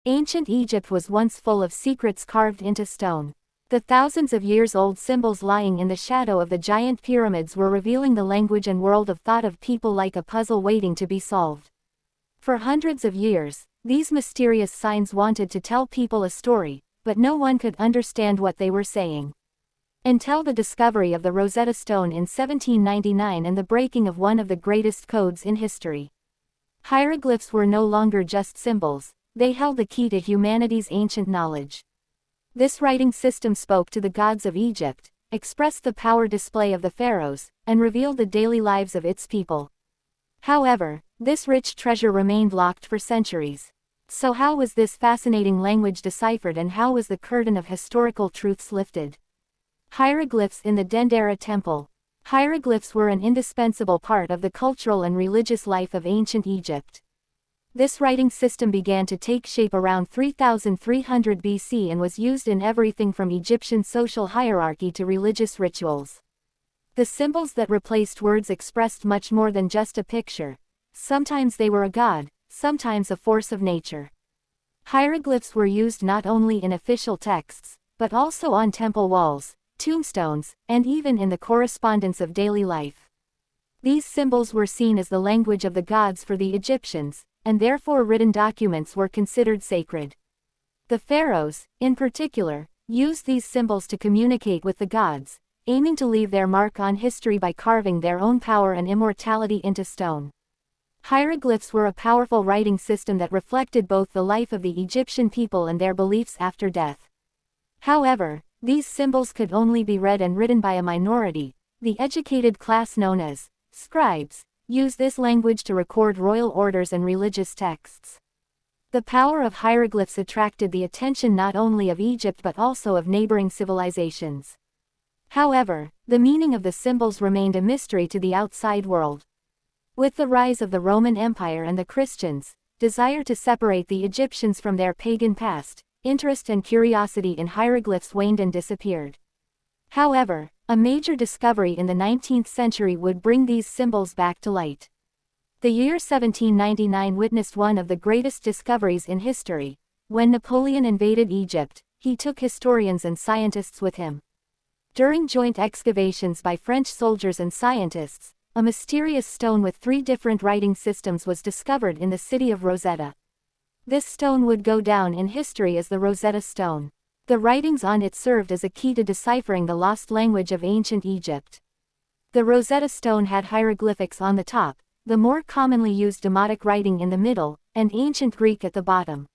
Ancient Egypt was once full of secrets carved into stone. The thousands of years-old symbols lying in the shadow of the giant pyramids were revealing the language and world of thought of people like a puzzle waiting to be solved. For hundreds of years, these mysterious signs wanted to tell people a story, but no one could understand what they were saying. Until the discovery of the Rosetta Stone in 1799 and the breaking of one of the greatest codes in history. Hieroglyphs were no longer just symbols, they held the key to humanity's ancient knowledge. This writing system spoke to the gods of Egypt, expressed the power display of the pharaohs, and revealed the daily lives of its people. However, this rich treasure remained locked for centuries. So how was this fascinating language deciphered, and how was the curtain of historical truths lifted? Hieroglyphs in the Dendera Temple. Hieroglyphs were an indispensable part of the cultural and religious life of ancient Egypt. This writing system began to take shape around 3300 BC and was used in everything from Egyptian social hierarchy to religious rituals. The symbols that replaced words expressed much more than just a picture. Sometimes they were a god, sometimes a force of nature. Hieroglyphs were used not only in official texts, but also on temple walls, tombstones, and even in the correspondence of daily life. These symbols were seen as the language of the gods for the Egyptians, and therefore written documents were considered sacred. The pharaohs, in particular, used these symbols to communicate with the gods, aiming to leave their mark on history by carving their own power and immortality into stone. Hieroglyphs were a powerful writing system that reflected both the life of the Egyptian people and their beliefs after death. However, these symbols could only be read and written by a minority. The educated class known as scribes used this language to record royal orders and religious texts. The power of hieroglyphs attracted the attention not only of Egypt but also of neighboring civilizations. However, the meaning of the symbols remained a mystery to the outside world. With the rise of the Roman Empire and the Christians' desire to separate the Egyptians from their pagan past, interest and curiosity in hieroglyphs waned and disappeared. However, a major discovery in the 19th century would bring these symbols back to light. The year 1799 witnessed one of the greatest discoveries in history. When Napoleon invaded Egypt, he took historians and scientists with him. During joint excavations by French soldiers and scientists, a mysterious stone with 3 different writing systems was discovered in the city of Rosetta. This stone would go down in history as the Rosetta Stone. The writings on it served as a key to deciphering the lost language of ancient Egypt. The Rosetta Stone had hieroglyphics on the top, the more commonly used Demotic writing in the middle, and ancient Greek at the bottom.